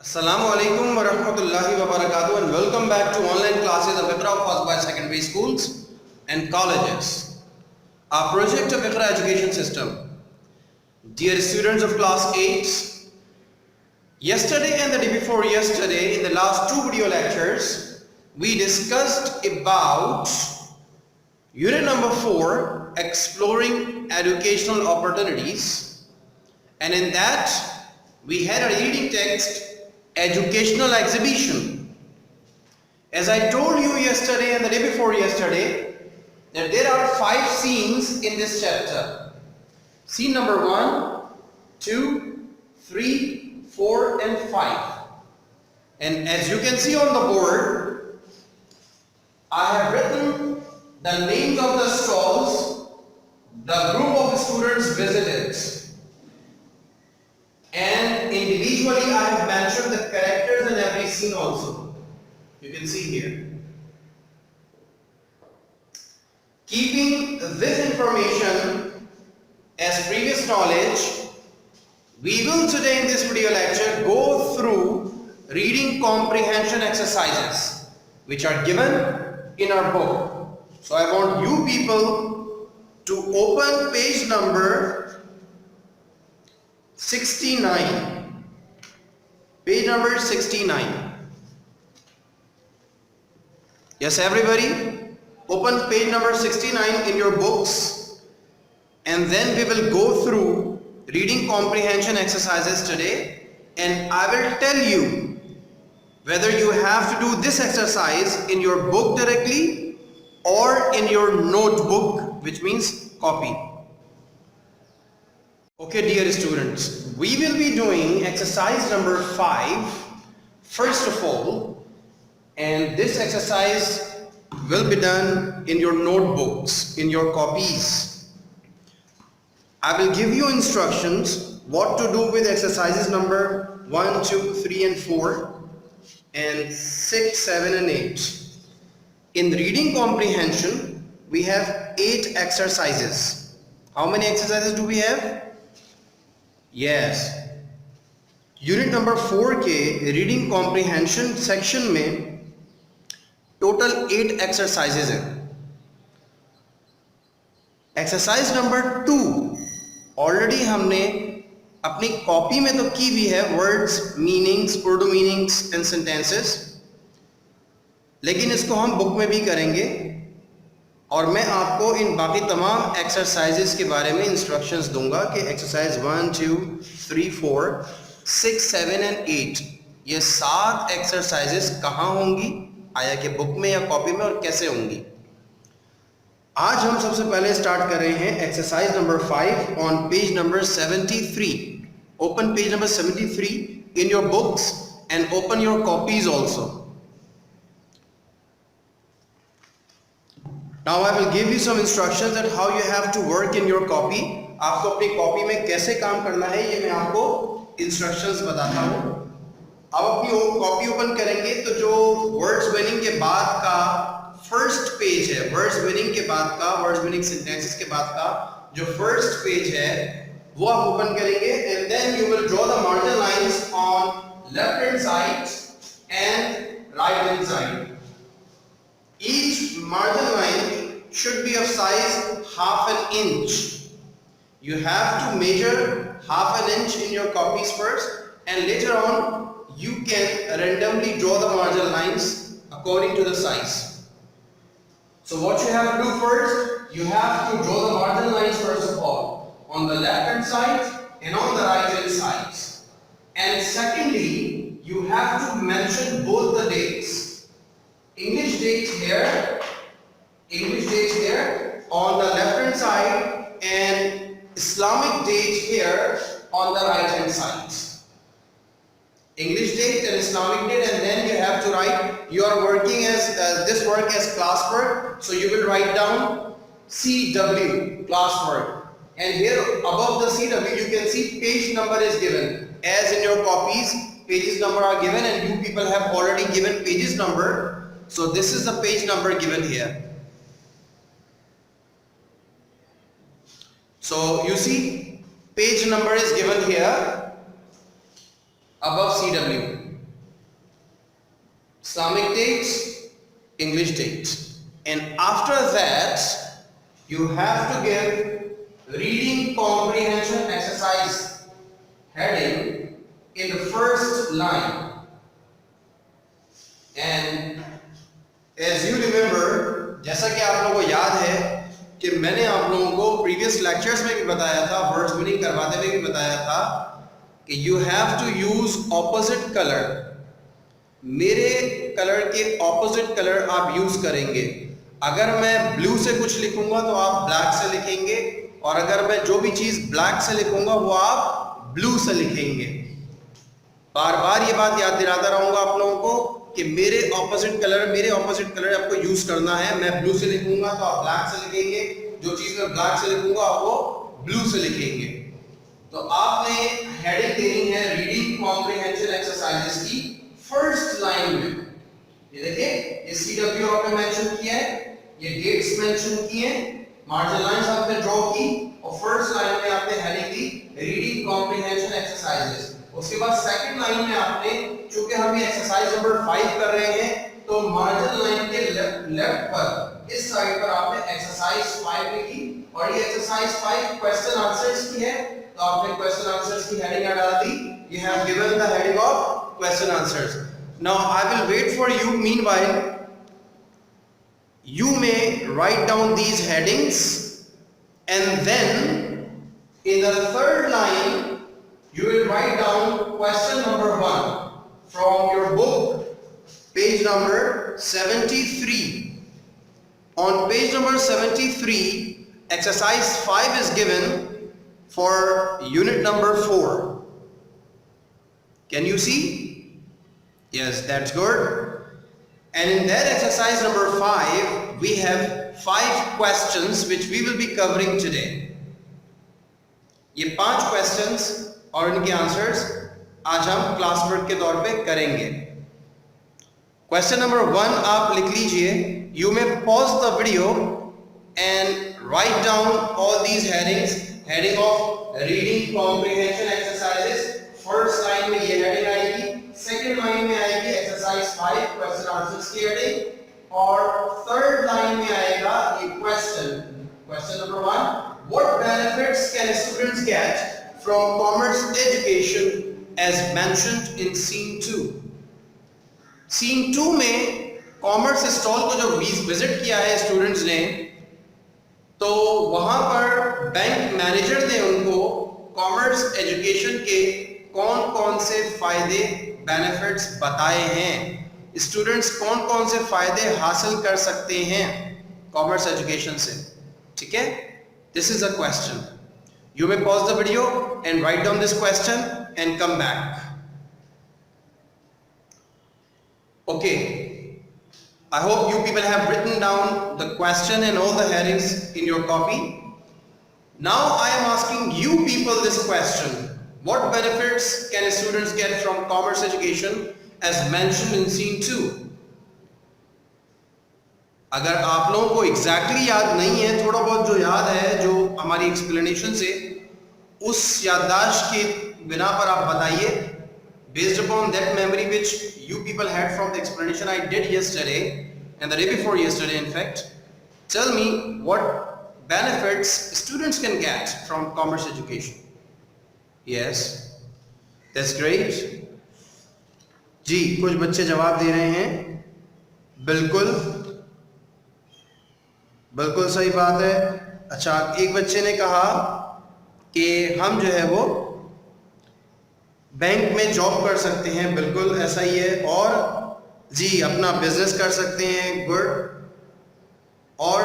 Assalamu alaikum wa rahmatullahi wa barakatuh and welcome back to online classes of Iqra of by secondary schools and colleges. Our project of Iqra education system. Dear students of class 8, yesterday and the day before yesterday in the last two video lectures, we discussed about unit number 4, exploring educational opportunities, and in that we had a reading text, educational exhibition. As I told you yesterday and the day before yesterday, that there are 5 scenes in this chapter. Scene number 1, 2, 3, 4 and 5. And as you can see on the board, I have written the names of the stalls the group of students visited. And individually I have mentioned the characters in every scene also. You can see here. Keeping this information as previous knowledge, we will today in this video lecture go through reading comprehension exercises which are given in our book. So I want you people to open page number 69. Page number 69. Yes, everybody, open page number 69 in your books, and then we will go through reading comprehension exercises today, and I will tell you whether you have to do this exercise in your book directly or in your notebook, which means copy. Okay, dear students, we will be doing exercise number 5 first of all, and this exercise will be done in your notebooks, in your copies. I will give you instructions what to do with exercises number 1, 2, 3 and 4 and 6, 7 and 8. In reading comprehension, we have 8 exercises. How many exercises do we have? Yes, unit number 4 के reading comprehension section में total 8 exercises हैं. Exercise number 2 already हमने अपनी copy में तो की भी है, words, meanings, Urdu meanings and sentences, लेकिन इसको हम बुक में भी करेंगे और मैं आपको इन बाकी तमाम एक्सरसाइजेस के बारे में इंस्ट्रक्शंस दूंगा कि एक्सरसाइज 1, 2, 3, 4, 6, 7 एंड 8 ये 7 एक्सरसाइजेस कहाँ होंगी, आया कि बुक में या कॉपी में, और कैसे होंगी. आज हम सबसे पहले स्टार्ट कर रहे हैं exercise number 5 on page number 73. Open page number 73 in your books and open your copies also. Now I will give you some instructions that how you have to work in your copy. आपको अपनी copy में कैसे काम करना है ये मैं आपको इंस्ट्रक्शंस बताता हूँ. अब अपनी कॉपी ओपन करेंगे तो जो वर्ड्स मीनिंग के बाद का फर्स्ट पेज है, वर्ड्स मीनिंग के बाद का, वर्ड्स मीनिंग सेंटेंसेस के बाद का जो फर्स्ट पेज है वो आप ओपन करेंगे, and then you will draw the margin lines on left hand side and right hand side. Each margin line should be of size half an inch. You have to measure half an inch in your copies first, and later on you can randomly draw the margin lines according to the size. So what you have to do first, you have to draw the margin lines first of all on the left hand side and on the right hand sides. And secondly, you have to mention both the dates. English date here on the left hand side and Islamic date here on the right hand side. English date and Islamic date, and then you have to write, you are working as this work as classwork, so you will write down CW, classwork, and here above the CW you can see page number is given. As in your copies, pages number are given, and you people have already given pages number. So this is the page number given here. So you see page number is given here above CW. Islamic dates, English dates, and after that you have to give reading comprehension exercise heading in the first line. And as you remember, जैसा कि आप लोगों को याद है कि मैंने आप लोगों को प्रीवियस लेक्चर्स में भी बताया था, वर्ड्स मीनिंग करवाते हुए भी बताया था कि you have to use opposite colour. मेरे कलर के ऑपोजिट कलर आप यूज करेंगे। अगर मैं ब्लू से कुछ लिखूंगा तो आप ब्लैक से लिखेंगे, और अगर मैं जो भी चीज ब्लैक से लिखूंगा वो आप ब्लू से लिखेंगे। बार बार ये बात याद दिलाता रहूंगा आप लोगों को कि मेरे ऑपोजिट कलर आपको यूज करना है। मैं ब्लू से लिखूंगा तो आप ब्लैक से लिखेंगे, जो चीज मैं ब्लैक से लिखूंगा आप वो ब्लू से लिखेंगे। तो आपने हेडिंग देनी है रीडिंग कॉम्प्रिहेंशन एक्सरसाइजेस की फर्स्ट लाइन में। ये देखिए, ये CW आपने मेंशन किया है, ये डेट्स मेंशन किए, मार्जिन लाइंस आपने ड्रॉ की, और फर्स्ट लाइन में आपने हेडिंग दी रीडिंग कॉम्प्रिहेंशन एक्सरसाइजेस। उसके बाद सेकंड लाइन में आपने, चूंकि हम ये एक्सरसाइज नंबर 5 कर रहे हैं, तो मार्जिन लाइन के लेफ्ट पर इस साइड पर आपने एक्सरसाइज 5 लिखी, और ये एक्सरसाइज 5 क्वेश्चन आंसर्स की है, तो आपने क्वेश्चन आंसर्स की हेडिंग डाल दी। You have given the heading of question answers. Now I will wait for you, meanwhile you may write down these headings, and then in the third line you will write down question number 1 from your book, page number 73. On page number 73, exercise 5 is given for unit number 4. Can you see? Yes, that's good. And in that exercise number 5, we have 5 questions which we will be covering today. ये 5 questions और इनके answers आज हम class work के तौर पे करेंगे। Question number 1 आप लिख लीजिए। You may pause the video and write down all these headings. Heading of reading comprehension exercises, first line में ये हेडिंग आएगी, सेकंड लाइन में आएगी एक्सरसाइज 5 क्वेश्चन आंसर्स की हेडिंग, और थर्ड लाइन में आएगा ये question number 1, what benefits can students get from commerce education as mentioned in scene 2। Scene 2 में कॉमर्स स्टॉल को जो विजिट किया है स्टूडेंट्स ने, तो वहां पर बैंक मैनेजर ने उनको कॉमर्स एजुकेशन के कौन कौन से फायदे बेनिफिट्स बताए हैं। स्टूडेंट्स कौन कौन से फायदे हासिल कर सकते हैं कॉमर्स एजुकेशन से, ठीक है। This is a question. You may pause the video and write down this question and come back. Okay, I hope you people have written down the question and all the headings in your copy. Now I am asking you people this question. What benefits can students get from commerce education as mentioned in scene 2? अगर आप लोगों को exactly याद नहीं है, थोड़ा बहुत जो याद है, जो हमारी explanation से, उस याददाश्त के बिना पर आप बताइए, based upon that memory which you people had from the explanation I did yesterday and the day before yesterday, in fact, tell me what benefits students can get from commerce education. Yes, that's great. जी, कुछ बच्चे जवाब दे रहे हैं। बिल्कुल बिल्कुल सही बात है। अच्छा, एक बच्चे ने कहा कि हम जो है वो बैंक में जॉब कर सकते हैं। बिल्कुल ऐसा ही है। और जी, अपना बिजनेस कर सकते हैं। गुड। और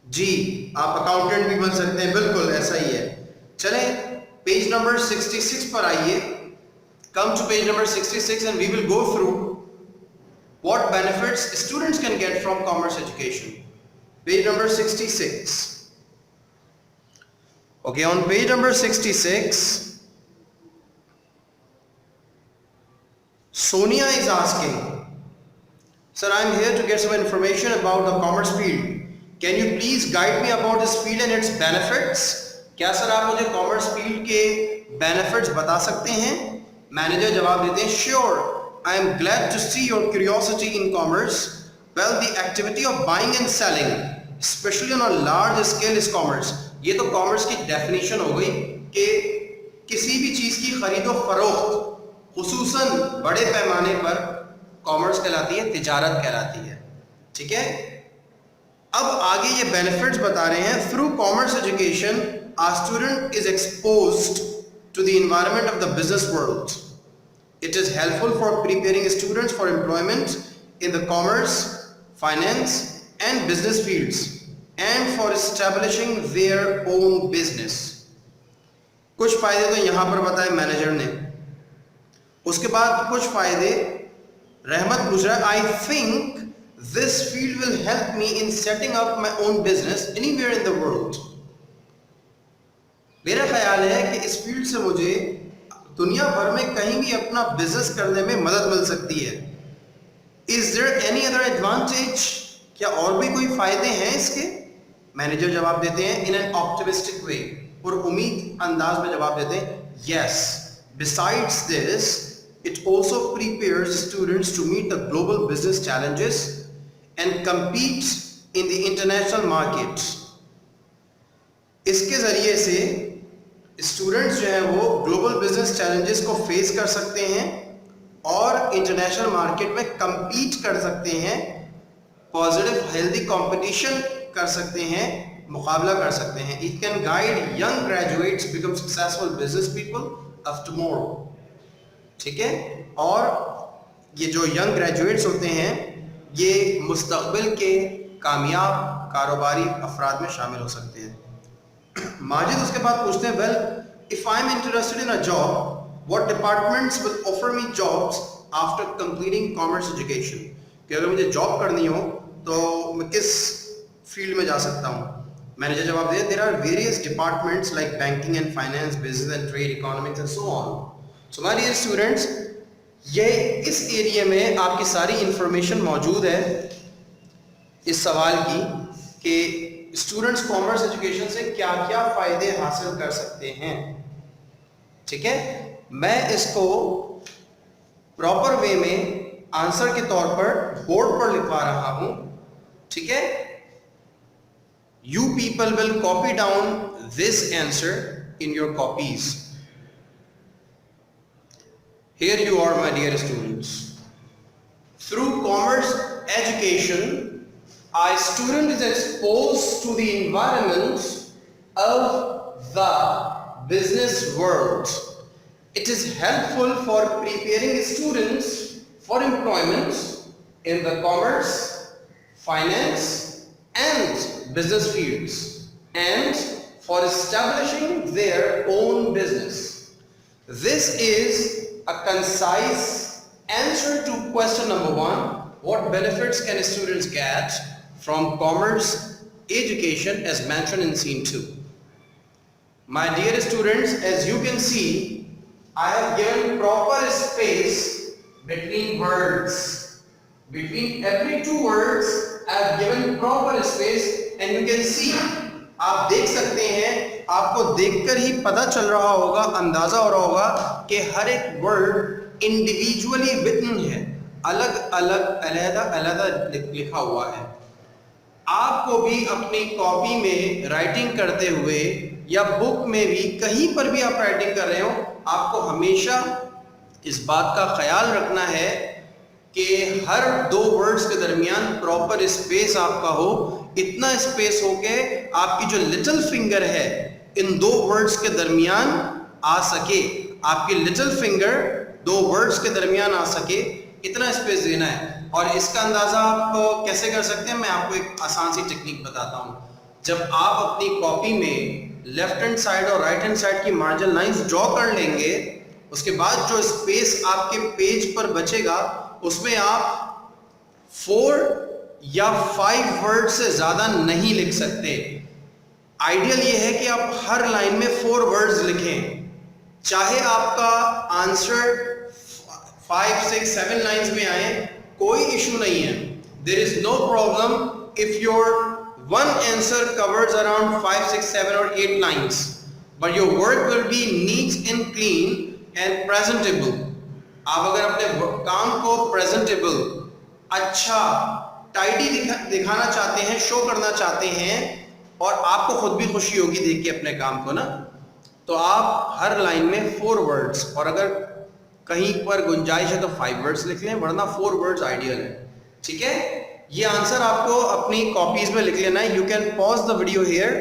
जी, आप अकाउंटेंट भी बन सकते हैं। बिल्कुल ऐसा ही है। चलें पेज नंबर 66 पर आइए। Come to page number 66 and we will go through what benefits students can get from commerce education. Page number 66. Okay, on page number 66, Sonia is asking, sir, I am here to get some information about the commerce field. Can you please guide me about this field and its benefits? क्या sir आप मुझे commerce field के benefits बता सकते हैं? Manager जवाब देते हैं, sure, I am glad to see your curiosity in commerce. Well, the activity of buying and selling, especially on a large scale, is commerce. ये तो commerce की definition हो गई कि किसी भी चीज की खरीदो फरोख्त खुसूसन बड़े पैमाने पर commerce कहलाती है, तिजारत कहलाती है। ठीक है, अब आगे ये बेनिफिट्स बता रहे हैं। Through commerce education a student is exposed to the environment of the business world. It is helpful for preparing students for employment in the commerce, finance and business fields and for establishing their own business. कुछ फायदे तो यहाँ पर बताए manager ने, उसके बाद कुछ फायदे रहमत पूछ रहा है, I think this field will help me in setting up my own business anywhere in the world. मेरा ख्याल है कि इस फील्ड से मुझे दुनिया भर में कहीं भी अपना बिजनेस करने में मदद मिल सकती है। Is there any other advantage? क्या और भी कोई फायदे हैं इसके? मैनेजर जवाब देते हैं in an optimistic way, और उम्मीद अंदाज में जवाब देते हैं yes. Besides this, it also prepares students to meet the global business challenges and compete in the international market. इसके जरिए से स्टूडेंट्स जो हैं वो ग्लोबल बिजनेस चैलेंजेस को फेस कर सकते हैं और इंटरनेशनल मार्केट में compete कर सकते हैं, पॉजिटिव हेल्दी कंपटीशन कर सकते हैं, मुकाबला कर सकते हैं। It can guide young graduates become successful business people of tomorrow. ठीक है, और ये जो यंग ग्रेजुएट्स होते हैं ये मुस्तकबिल के कामयाब कारोबारी अफराद में शामिल हो सकते हैं। माजिद उसके बाद पूछते हैं, well if I am interested in a job what departments will offer me jobs after completing commerce education, कि अगर मुझे जॉब करनी हो तो मैं किस फील्ड में जा सकता हूँ। मैनेजर जवाब दिया, there are various departments like banking and finance, business and trade, economics and so on. So my dear students, ये इस एरिया में आपकी सारी इंफॉर्मेशन मौजूद है इस सवाल की कि स्टूडेंट्स कॉमर्स एजुकेशन से क्या क्या फायदे हासिल कर सकते हैं। ठीक है, मैं इसको प्रॉपर वे में आंसर के तौर पर बोर्ड पर लिखवा रहा हूं। ठीक है, you people will copy down this answer in your copies. Here you are, my dear students. Through commerce education, a student is exposed to the environment of the business world. It is helpful for preparing students for employment in the commerce, finance, and business fields, and for establishing their own business. This is a concise answer to question number 1. What benefits can students get from commerce education as mentioned in scene 2? My dear students, as you can see, I have given proper space between words. Between every two words, I have given proper space, and you can see, आप देख सकते हैं, आपको देखकर ही पता चल रहा होगा, अंदाजा हो रहा होगा कि हर एक वर्ड इंडिविजुअली रिटन है, अलग अलग अलग-अलग लिखा हुआ है। आपको भी अपनी कॉपी में राइटिंग करते हुए या बुक में भी कहीं पर भी आप राइटिंग कर रहे हो, आपको हमेशा इस बात का ख्याल रखना है कि हर दो वर्ड्स के दरमियान प्रॉपर स्पेस आपका हो, इतना स्पेस हो के आपकी जो लिटिल फिंगर है इन दो वर्ड्स के दरमियान आ सके, आपकी लिटिल फिंगर दो वर्ड्स के दरमियान आ सके, इतना स्पेस देना है। और इसका अंदाज़ा आप कैसे कर सकते हैं, मैं आपको एक आसान सी टेक्निक बताता हूँ। जब आप अपनी कॉपी में लेफ्ट हैंड साइड और राइट हैंड साइड की मार्जिन लाइंस ड्रॉ कर लेंगे, उसके बाद जो स्पेस आपके पेज पर बचेगा उसमें आप 4 या 5 वर्ड से ज़्यादा नहीं लिख सकते। आइडियल ये है कि आप हर लाइन में 4 वर्ड्स लिखें, चाहे आपका आंसर 5, 6, 7 लाइन्स में आए, कोई इशू नहीं है। There is no problem if your one answer covers around 5, 6, 7 और 8 lines, but your work will be neat and clean and presentable. आप अगर अपने काम को प्रेजेंटेबल, अच्छा, टाइडी दिखाना चाहते हैं, शो करना चाहते हैं, और आपको खुद भी खुशी होगी देख के अपने काम को ना, तो आप हर लाइन में 4 वर्ड्स, और अगर कहीं पर गुंजाइश है तो 5 वर्ड्स लिख लें, वरना 4 वर्ड्स आइडियल है। ठीक है, ये आंसर आपको अपनी कॉपीज में लिख लेना है। You can pause the video here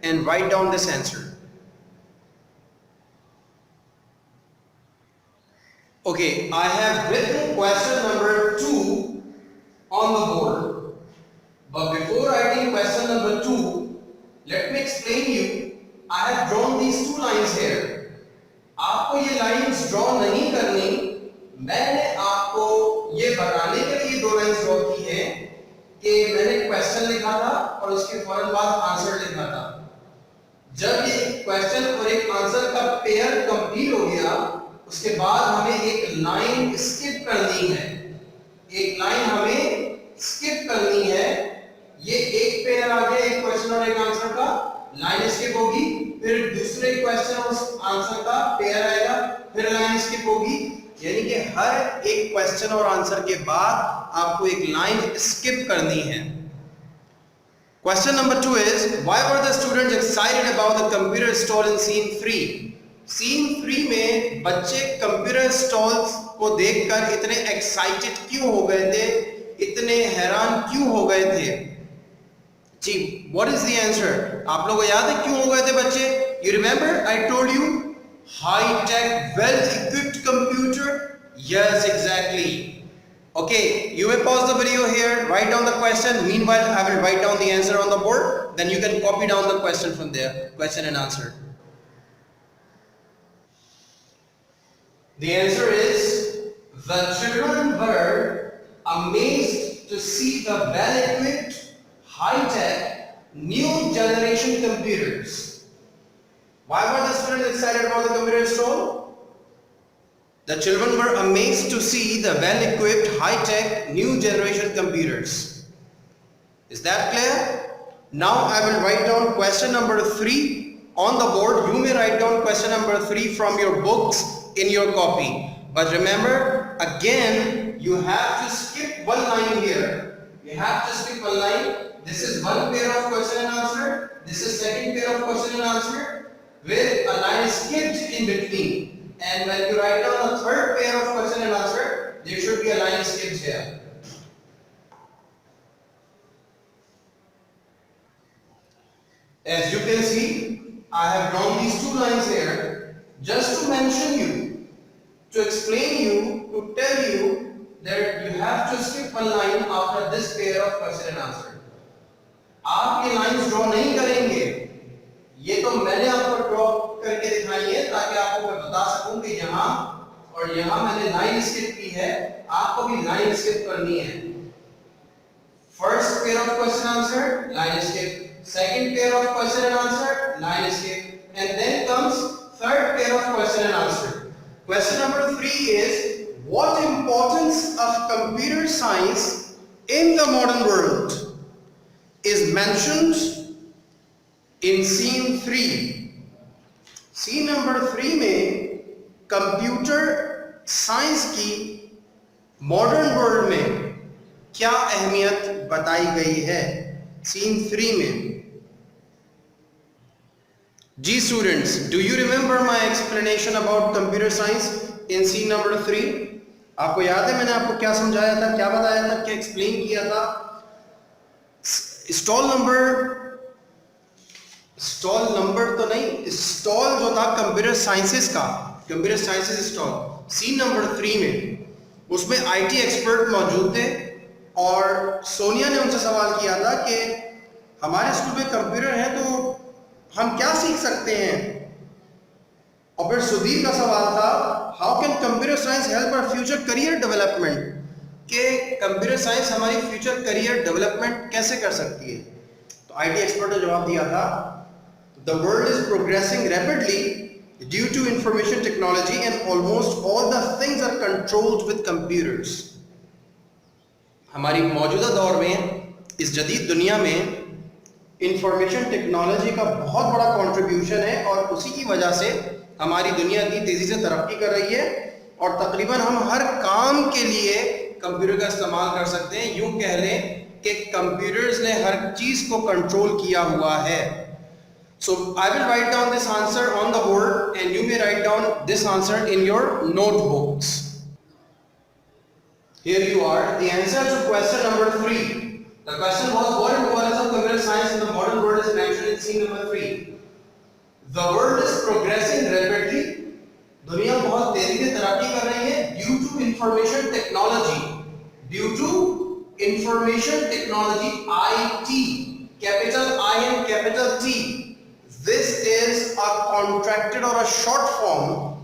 and write down this answer. Okay, I have written question number 2 on the board. But before writing question number 2, let me explain you. I have drawn these 2 lines here. आपको ये lines draw नहीं करनी, मैंने आपको ये बताने के लिए 2 लाइंस ड्रॉ की है कि मैंने क्वेश्चन लिखा था और उसके फौरन बाद आंसर लिखा था। जब ये क्वेश्चन और एक आंसर का पेयर कंप्लीट हो गया, उसके बाद हमें एक लाइन स्किप करनी है। एक लाइन हमें स्किप करनी है। ये एक पेयर आ गया, एक क्वेश्चन और एक आंसर का, लाइन स्किप होगी, फिर दूसरे क्वेश्चन और आंसर का पेयर आएगा, फिर लाइन स्किप होगी। यानी कि हर एक क्वेश्चन और आंसर के बाद आपको एक लाइन स्किप करनी है। Question number 2 is, why were the students excited about the computer stall in scene 3? Scene 3 में बच्चे कंप्यूटर स्टॉल्स को देखकर इतने एक्साइटेड क्यों हो गए थे, इतने हैरान क्यों हो गए थे? जी, what is the answer? आप लोगों को याद है क्यों हो गए थे बच्चे? You remember I told you high tech well equipped computer? Yes, exactly. Okay, you may pause the video here, write down the question. Meanwhile, I will write down the answer on the board. Then you can copy down the question from there. Question and answer. The answer is, the children were amazed to see the well-equipped, high-tech, new generation computers. Why were the students excited about the computer stall? The children were amazed to see the well-equipped, high-tech, new generation computers. Is that clear? Now I will write down question number 3 on the board. You may write down question number 3 from your books in your copy. But remember, again, you have to skip one line here. You have to skip one line. This is one pair of question and answer. This is second pair of question and answer with a line skipped in between. And when you write down the third pair of question and answer, there should be a line skipped here. As you can see, I have drawn these 2 lines here just to mention you, to explain you, to tell you that you have to skip one line after this pair of question and answer. आप ये lines draw नहीं करेंगे, ये तो मैंने आपको draw करके दिखाई है ताकि आपको मैं बता सकूं कि यहाँ और यहाँ मैंने लाइन स्किप की है, आपको भी लाइन स्किप करनी है। First pair of question answer, line skip, second pair of question and answer, line skip, and then comes third pair of question and answer. Question number 3 is, what importance of computer science in the modern world is mentioned in scene 3? Scene number 3 में computer science की modern world में क्या अहमियत बताई गई है scene 3 में? जी students, do you remember my explanation about computer science in scene number 3? आपको याद है मैंने आपको क्या समझाया था, क्या बताया था, क्या एक्सप्लेन किया था? स्टॉल नंबर तो नहीं, स्टॉल जो था कंप्यूटर साइंसेस का, computer sciences stall scene number 3 में, उसमें आईटी एक्सपर्ट मौजूद थे और सोनिया ने उनसे सवाल किया था कि हमारे स्कूल में कंप्यूटर है तो हम क्या सीख सकते हैं? और फिर सुदीप का सवाल था, how can computer science help our future career development, कि कंप्यूटर साइंस हमारी फ्यूचर करियर डेवलपमेंट कैसे कर सकती है? तो आईटी एक्सपर्ट ने जवाब दिया था, the world is progressing rapidly due to information technology and almost all the things are controlled with computers. हमारी मौजूदा दौर में, इस जदीद दुनिया में इंफॉर्मेशन टेक्नोलॉजी का बहुत बड़ा कंट्रीब्यूशन है और उसी की वजह से हमारी दुनिया की तेजी से तरक्की कर रही है और तकरीबन हम हर काम के लिए कंप्यूटर का इस्तेमाल कर सकते हैं। यूं कह लें कि कंप्यूटर्स ने हर चीज को कंट्रोल किया हुआ है। So I will write down this answer on the board and you may write down this answer in your notebooks. Here you are, the answer to question number 3. The question was, what importance of computer science in the modern world is mentioned in scene number 3. The world is progressing rapidly. दुनिया बहुत तेजी से तरक्की कर रही है due to information technology. Due to information technology, IT, capital I and capital T. This is a contracted or a short form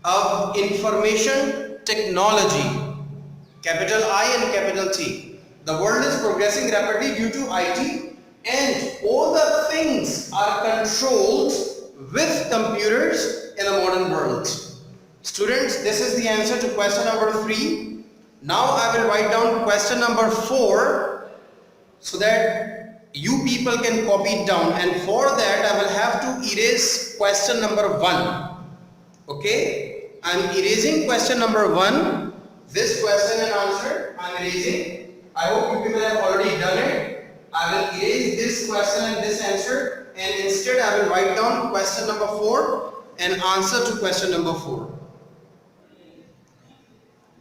of information technology. Capital I and capital T. The world is progressing rapidly due to IT, and all the things are controlled with computers in a modern world. Students, this is the answer to question number 3. Now I will write down question number 4 so that you people can copy it down, and for that I will have to erase question number 1. Okay, I am erasing question number 1. This question and answer I am erasing. I hope you people have already done it. I will erase this question and this answer, and instead I will write down question number 4 and answer to question number 4.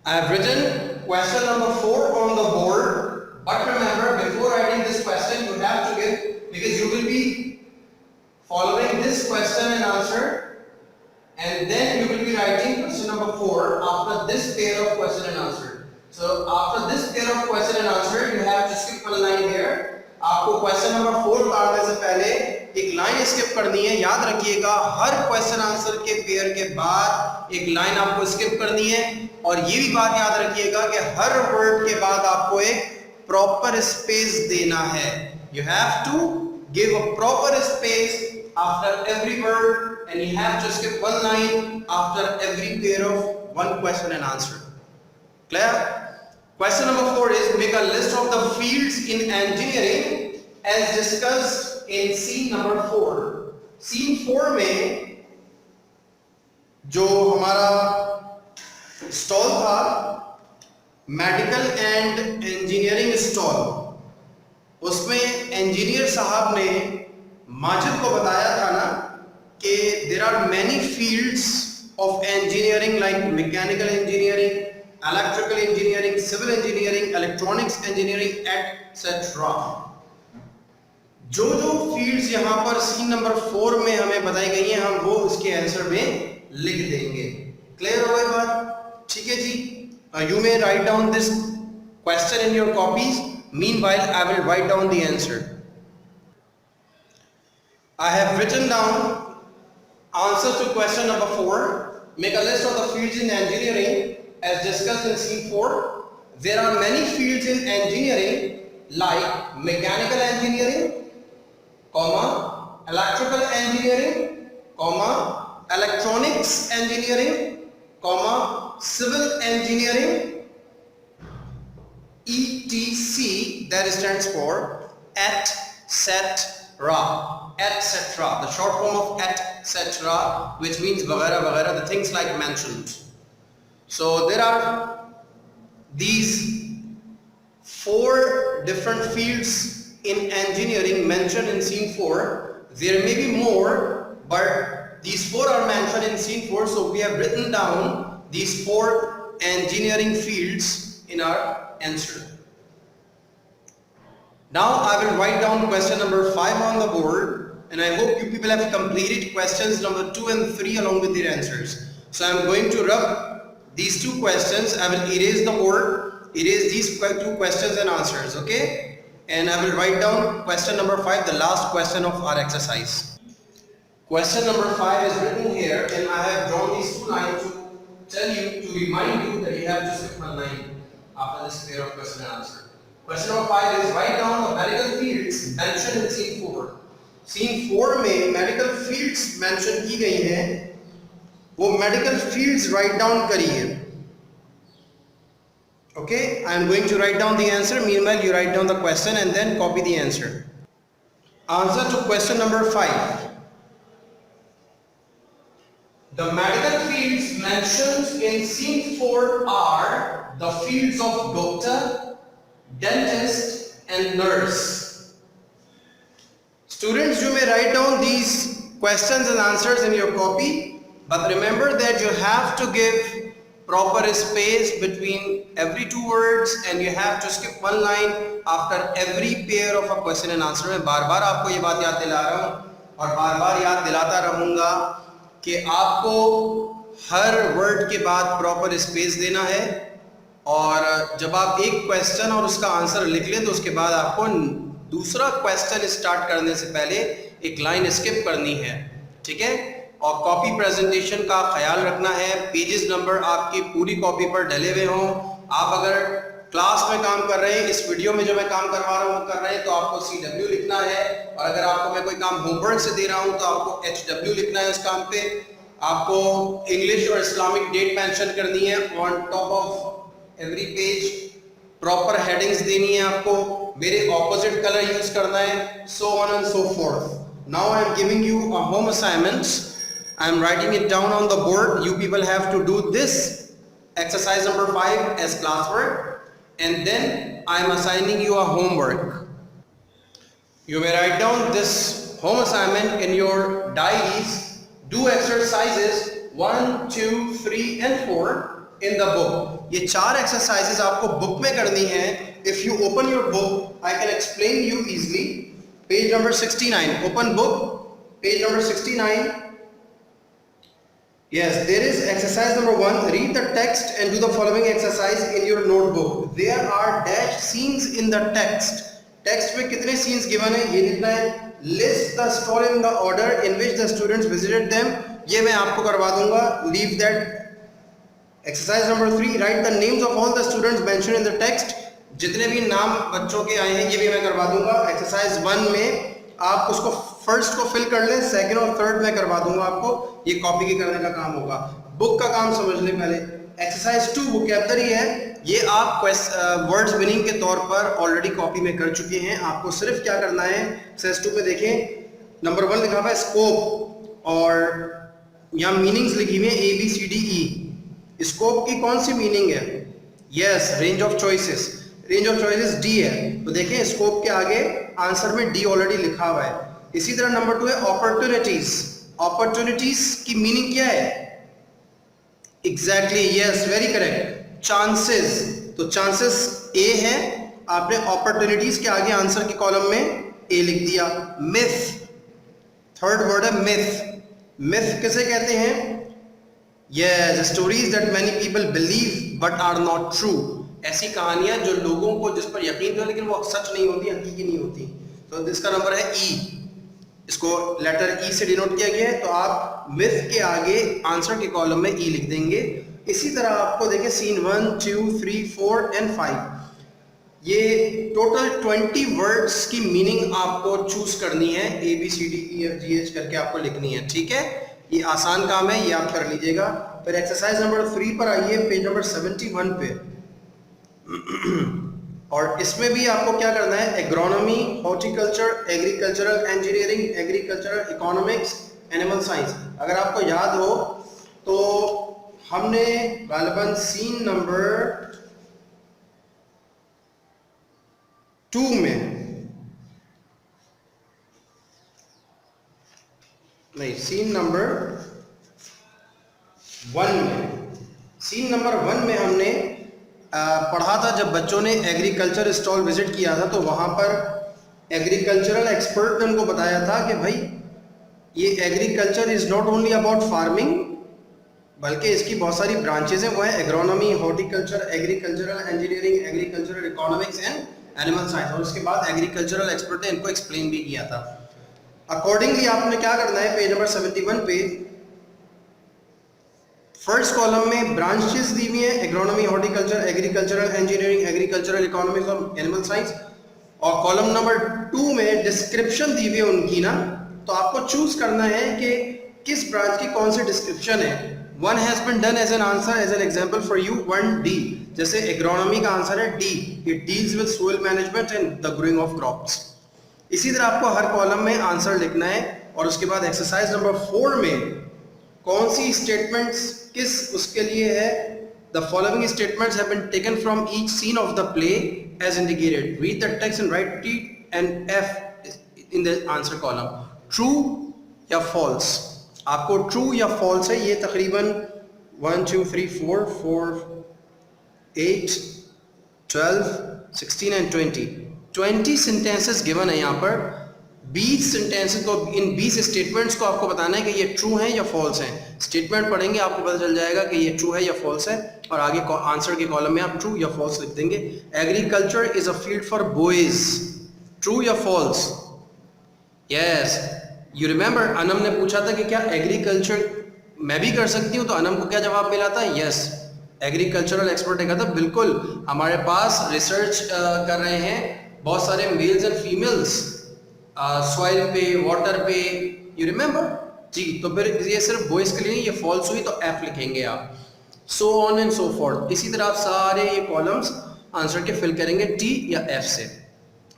I have written question number 4 on the board. But remember, before writing this question, you have to give, because you will be following this question and answer, and then you will be writing question number 4 after this pair of question and answer. So after this pair of question and answer, you have to skip one line here. आपको question number 4 पढ़ने से पहले एक line skip करनी है। याद रखिएगा, हर question answer के पेयर के बाद एक लाइन आपको स्किप करनी है, और ये भी बात याद रखिएगा कि हर वर्ड के बाद आपको एक proper space देना है. You have to give a proper space after every word, and you have to skip one line after every pair of one question and answer. Clear? Question number 4 is, make a list of the fields in engineering as discussed in scene number 4. Scene 4 में जो हमारा stall था, medical and engineering stall, उसमें engineer साहब ने माजिद को बताया था ना कि there are many fields of engineering like mechanical engineering, electrical engineering, civil engineering, electronics engineering etcetera. जो जो फील्ड्स यहाँ पर सीन नंबर 4 में हमें बताई गई हैं, हम वो उसके आंसर में लिख देंगे। क्लियर हो गई बात? ठीक है जी। You may write down this question in your copies. Meanwhile, I will write down the answer. I have written down answers to question number 4. Make a list of the fields in engineering as discussed in scene 4. There are many fields in engineering like mechanical engineering, electrical engineering, electronics engineering, civil engineering, etc. That stands for etc. etc. The short form of etc., which means vagara vagara, the things like mentioned. So there are these 4 different fields in engineering mentioned in scene 4. There may be more, but these 4 are mentioned in scene 4, so we have written down these 4 engineering fields in our answer. Now I will write down question number 5 on the board, and I hope you people have completed questions number 2 and 3 along with their answers. So I am going to rub these 2 questions. I will erase the board, erase these 2 questions and answers, okay? And I will write down question number 5, the last question of our exercise. Question number 5 is written here, and I have drawn these 2 lines to tell you, to remind you that you have to skip one line after this pair of question and answer. Question number 5 is, write down the medical fields mentioned in scene 4. Scene 4 में medical fields mention की गई हैं, वो medical fields write down करिए. Okay, I am going to write down the answer. Meanwhile, you write down the question and then copy the answer. Answer to question number 5. The medical fields mentioned in scene 4 are the fields of doctor, dentist and nurse. Students, you may write down these questions and answers in your copy, but remember that you have to give proper space between every two words and you have to skip one line after every pair of a question and answer. मैं बार बार आपको ये बात याद दिला रहा हूँ और बार बार याद दिलाता रहूँगा कि आपको हर वर्ड के बाद प्रॉपर स्पेस देना है, और जब आप एक क्वेश्चन और उसका आंसर लिख लें तो उसके बाद आपको दूसरा क्वेश्चन स्टार्ट करने से पहले एक लाइन स्किप करनी है, ठीक है। और कॉपी प्रेजेंटेशन का ख्याल रखना है, पेजेस नंबर आपकी पूरी कॉपी पर डले हुए हों। आप अगर क्लास में काम कर रहे हैं, इस वीडियो में जो मैं काम करवा रहा हूँ कर रहे हैं, तो आपको CW लिखना है, और अगर आपको मैं कोई काम होमवर्क से दे रहा हूँ तो आपको HW लिखना है उस काम पे। आपको इंग्लिश और इस्लामिक डेट मेंशन करनी है on top of every page, proper headings देनी है आपको, मेरे ऑपोजिट कलर यूज करना है, so on and so fourth. Now I am giving you a home assignments, I am writing it down on the board. You people have to do this exercise number 5 as classwork, and then I am assigning you a homework. You may write down this home assignment in your diaries. Do exercises 1, 2, 3 and 4 in the book. ये 4 exercises आपको book में करनी है. If you open your book, I can explain you easily. Page number 69. Open book. Page number 69. Yes, there is exercise number 1. Read the text and do the following exercise in your notebook. There are dash scenes in the text. Text में कितने scenes given है ये लिखना है. List the store in the order in which the students visited them. ये मैं आपको करवा दूंगा. Leave that. Exercise number 3. Write the names of all the students mentioned in the text. जितने भी नाम बच्चों के आए हैं ये भी मैं करवा दूंगा. Exercise 1 में आप उसको फर्स्ट को फिल कर लें, सेकंड और थर्ड में करवा दूंगा आपको, ये कॉपी के करने का काम होगा। बुक का काम समझ लें पहले। एक्सरसाइज 2 वोकैबुलरी है, ये आप वर्ड्स मीनिंग के तौर पर ऑलरेडी कॉपी में कर चुके हैं। आपको सिर्फ क्या करना है, एक्सरसाइज 2 में देखें नंबर 1 लिखा हुआ है स्कोप, और यहाँ मीनिंग्स लिखी हुई है ABCDE। स्कोप की कौन सी मीनिंग है? Yes, range of choices. Range of choices D है, तो देखें स्कोप के आगे आंसर में डी ऑलरेडी लिखा हुआ है। इसी तरह नंबर 2 है अपॉर्चुनिटीज। अपॉर्चुनिटीज की मीनिंग क्या है? Exactly, yes, very correct, chances. तो चांसेस ए है, आपने अपॉर्चुनिटीज के आगे आंसर के कॉलम में ए लिख दिया। मिथ, थर्ड वर्ड है मिथ। मिथ किसे कहते हैं? Yes, stories that many people believe but are not true. ऐसी कहानियां जो लोगों को जिस पर यकीन है लेकिन वो सच नहीं होती, हकीकी नहीं होती। तो इसका नंबर है ई, इसको लेटर ई से डिनोट किया गया है, तो आप मिथ के आगे आंसर के कॉलम में ई लिख देंगे। इसी तरह आपको देखें सीन 1, 2, 3, 4 एंड 5, ये टोटल 20 वर्ड्स की मीनिंग आपको चूज करनी है, ABCDEFGH करके आपको लिखनी है, ठीक है। ये आसान काम है, ये आप कर लीजिएगा। फिर एक्सरसाइज नंबर 3 पर आइए, पेज नंबर 71 पे। और इसमें भी आपको क्या करना है, agronomy, horticulture, agricultural engineering, agricultural economics, animal science. अगर आपको याद हो तो हमने गालिबन सीन नंबर 2 में, नहीं, सीन नंबर 1 में, सीन नंबर 1 में हमने पढ़ा था, जब बच्चों ने एग्रीकल्चर स्टॉल विजिट किया था तो वहाँ पर एग्रीकल्चरल एक्सपर्ट ने उनको बताया था कि भाई ये agriculture is not only about farming, बल्कि इसकी बहुत सारी ब्रांचेज हैं, वो है agronomy, horticulture, agricultural engineering, agricultural economics and animal science. और उसके बाद एग्रीकल्चरल एक्सपर्ट ने इनको एक्सप्लेन भी किया था। अकॉर्डिंगली आपने क्या करना है, पेज नंबर 71 पे फर्स्ट कॉलम में ब्रांचेस दी हुई है, agronomy, horticulture, agricultural engineering, agricultural economics और एनिमल साइंस, और कॉलम नंबर 2 में डिस्क्रिप्शन दी हुई है उनकी ना, तो आपको चूज करना है कि किस ब्रांच की कौन सी डिस्क्रिप्शन है। One has been done as an answer as an example for you, 1D, जैसे एग्रोनॉमी का आंसर है D, it deals with soil management and the growing of crops. इसी तरह आपको हर कॉलम में आंसर लिखना है। और उसके बाद एक्सरसाइज नंबर 4 में कौन सी स्टेटमेंट्स किस उसके लिए है? The following statements have been taken from each scene of the play as indicated. Read the text and write T and F in the answer column. True या फॉल्स? आपको true या false है, ये तकरीबन 1 2 3 4 8 12 16 एंड 20 सेंटेंसेस गिवन है यहाँ पर. 20 sentences को, इन 20 स्टेटमेंट्स को आपको बताना है कि ये ट्रू हैं या फॉल्स हैं. स्टेटमेंट पढ़ेंगे आपको पता चल जाएगा कि ये ट्रू है या फॉल्स है, और आगे आंसर के कॉलम में आप ट्रू या फॉल्स लिख देंगे. Agriculture is a field for boys. True या false? Yes. You remember Anam ने पूछा था कि क्या एग्रीकल्चर मैं भी कर सकती हूँ, तो अनम को क्या जवाब मिला था? यस. एग्रीकल्चरल एक्सपर्ट ने कहा था बिल्कुल, हमारे पास रिसर्च कर रहे हैं बहुत सारे मेल्स एंड फीमेल्स सॉइल पे, वाटर पे. यू रिमेंबर जी. तो फिर ये सिर्फ बॉयज के लिए, ये फॉल्स हुई तो एफ लिखेंगे आप. So on and so fourth. इसी तरह आप सारे ये कॉलम्स आंसर के फिल करेंगे टी या एफ से.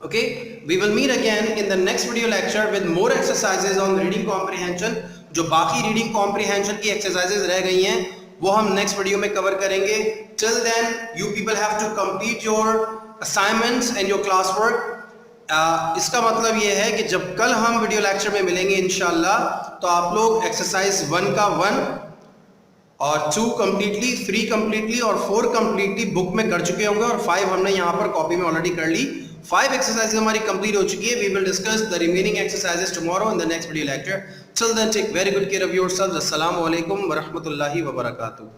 Okay, we will meet again in the next video lecture with more exercises on reading comprehension. जो बाकी रीडिंग कॉम्प्रिहेंशन की एक्सरसाइजेज रह गई हैं वो हम नेक्स्ट वीडियो में कवर करेंगे. Till then, you people have to complete your assignments and your classwork. इसका मतलब ये है कि जब कल हम वीडियो लेक्चर में मिलेंगे इंशाल्लाह, तो आप लोग एक्सरसाइज 1 का 1 और 2 कम्प्लीटली, 3 कम्प्लीटली और 4 कम्प्लीटली बुक में कर चुके होंगे, और 5 हमने यहाँ पर कॉपी में ऑलरेडी कर ली. 5 एक्सरसाइजेज हमारी कंप्लीट हो चुकी है. We will discuss the remaining exercises tomorrow in the next video lecture. Till then take very good care of yourselves. अस्सलामु अलैकुम व रहमतुल्लाहि व बरकातुहू.